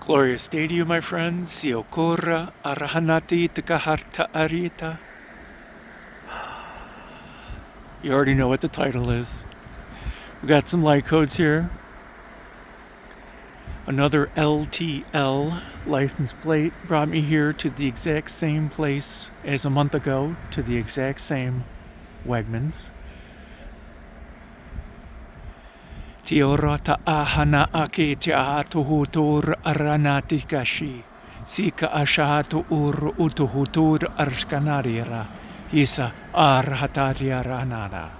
Glorious day to you, my friends. Siokura arahanati tikaharta arita. You already know what the title is. We got some light codes here. Another LTL license plate brought me here to the exact same place as a month ago, to the exact same Wegmans. Tiorata ahana ake tiahatuhutur aranatikashi. Sika ashatu ur utuhutur arskanadira. Isa arhataria ranada.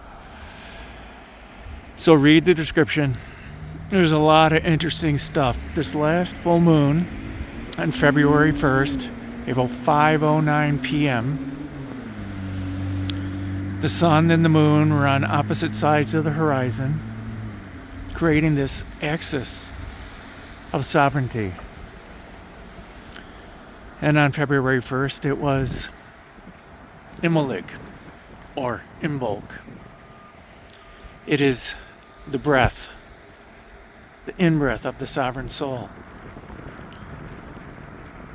So read the description. There's a lot of interesting stuff. This last full moon on February 1st, about 5:09 p.m., the sun and the moon were on opposite sides of the horizon, creating this axis of sovereignty. And on February 1st, it was Imbolc, or Imbolc. It is the breath, the in-breath of the sovereign soul.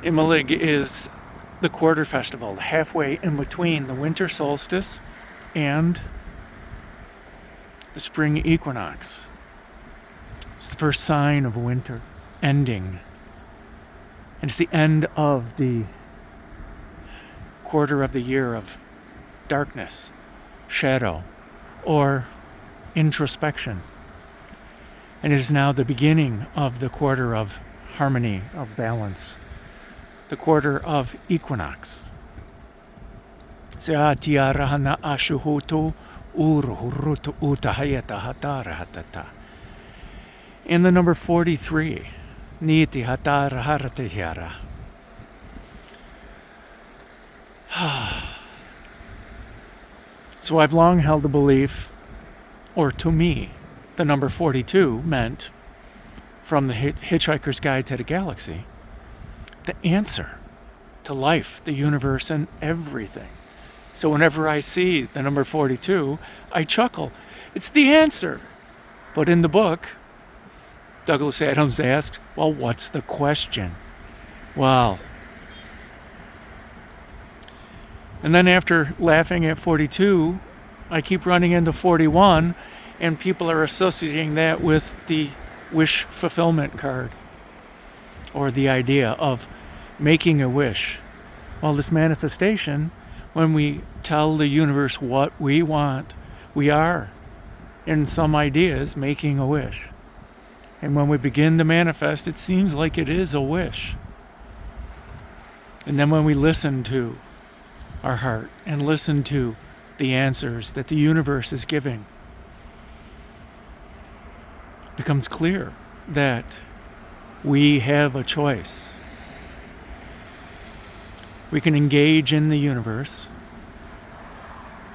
Imbolc is the quarter festival, halfway in between the winter solstice and the spring equinox. It's the first sign of winter ending. And it's the end of the quarter of the year of darkness, shadow, or introspection. And it is now the beginning of the quarter of harmony, of balance, the quarter of equinox. Seatiarahana ashuhutu uruhurutu utahayata hatarahatata. And the number 43, Niti hatara haratihara. So I've long held the belief, or to me, the number 42 meant, from the Hitchhiker's Guide to the Galaxy, the answer to life, the universe, and everything. So whenever I see the number 42, I chuckle. It's the answer. But in the book, Douglas Adams asked, well, what's the question? Well, and then after laughing at 42, I keep running into 41, and people are associating that with the wish fulfillment card, or the idea of making a wish. Well, this manifestation, when we tell the universe what we want, we are, in some ideas, making a wish. And when we begin to manifest, it seems like it is a wish. And then when we listen to our heart and listen to the answers that the universe is giving, it becomes clear that we have a choice. We can engage in the universe.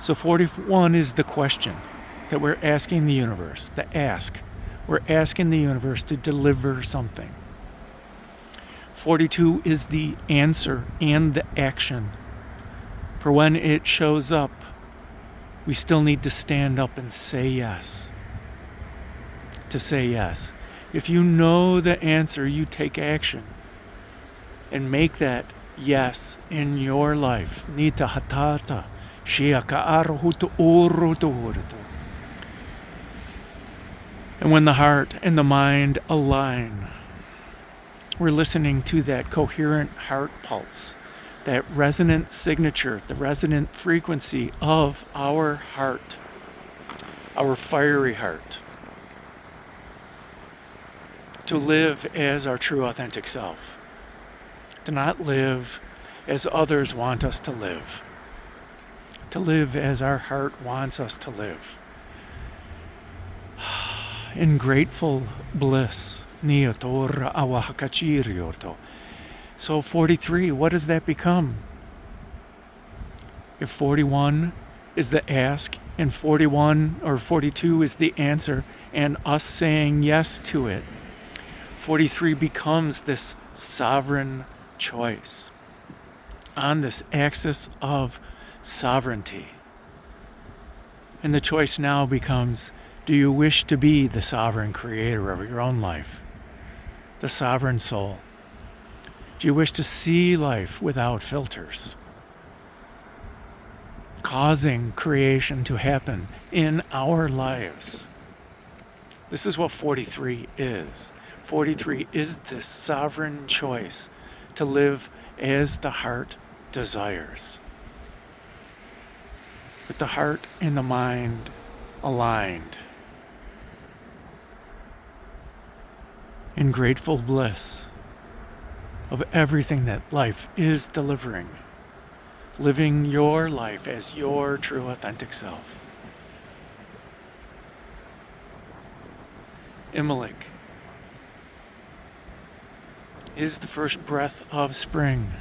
So 41 is the question that we're asking the universe, the ask. We're asking the universe to deliver something. 42 is the answer and the action. For when it shows up, we still need to stand up and say yes. To say yes. If you know the answer, you take action and make that yes in your life. Nita hatata, shiaka arhutu urutu. And when the heart and the mind align, we're listening to that coherent heart pulse, that resonant signature, the resonant frequency of our heart, our fiery heart, to live as our true authentic self, to not live as others want us to live as our heart wants us to live. In grateful bliss. So 43, what does that become? If 41 is the ask, and 41 or 42 is the answer, and us saying yes to it, 43 becomes this sovereign choice on this axis of sovereignty. And the choice now becomes, do you wish to be the sovereign creator of your own life? The sovereign soul. Do you wish to see life without filters, causing creation to happen in our lives? This is what 43 is. 43 is this sovereign choice to live as the heart desires, with the heart and the mind aligned, in grateful bliss of everything that life is delivering, living your life as your true authentic self. Imbolc is the first breath of spring,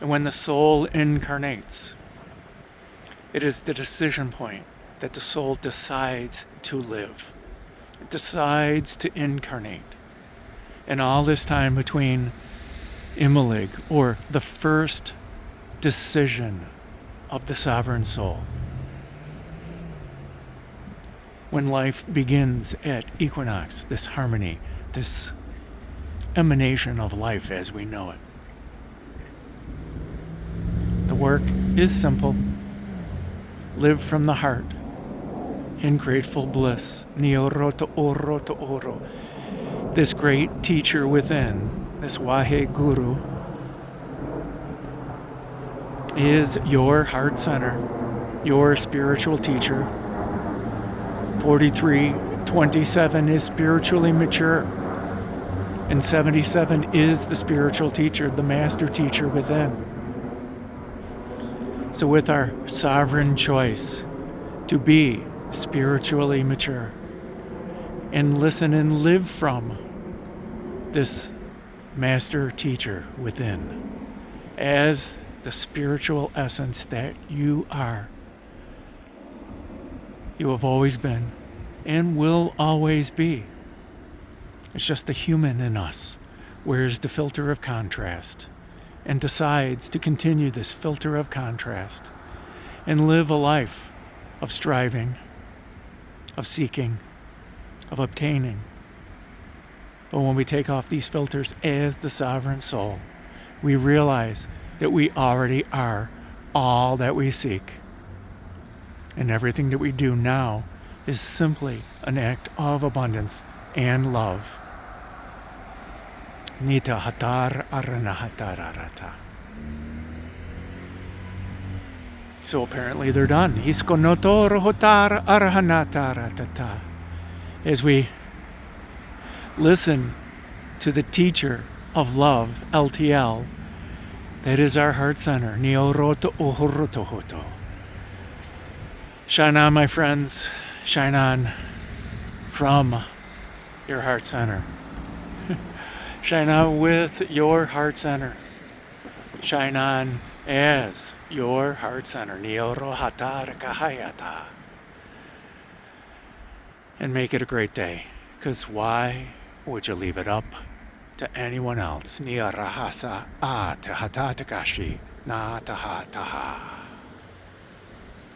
and when the soul incarnates, it is the decision point that the soul decides to live. It decides to incarnate. And all this time between Imbolc, or the first decision of the sovereign soul, when life begins at equinox, this harmony, this emanation of life as we know it. The work is simple. Live from the heart in grateful bliss. Nioroto oro to oro. This great teacher within, this Wahe Guru, is your heart center, your spiritual teacher. 4327 is spiritually mature, and 77 is the spiritual teacher, the master teacher within. So with our sovereign choice to be spiritually mature and listen and live from this master teacher within as the spiritual essence that you are, you have always been and will always be. It's just the human in us wears the filter of contrast and decides to continue this filter of contrast and live a life of striving, of seeking, of obtaining. But when we take off these filters as the sovereign soul, we realize that we already are all that we seek. And everything that we do now is simply an act of abundance and love. Nita hatar arana hatararata. So apparently they're done. Iskonoto rohotar arahanataratata. As we listen to the teacher of love, LTL, that is our heart center. Nioroto ohorotohoto. Shine on, my friends. Shine on from your heart center. Shine on with your heart center. Shine on as your heart center. Nioro hatar kahayata. And make it a great day. Because why would you leave it up to anyone else? Niarahasa a te hatatakashi na taha taha.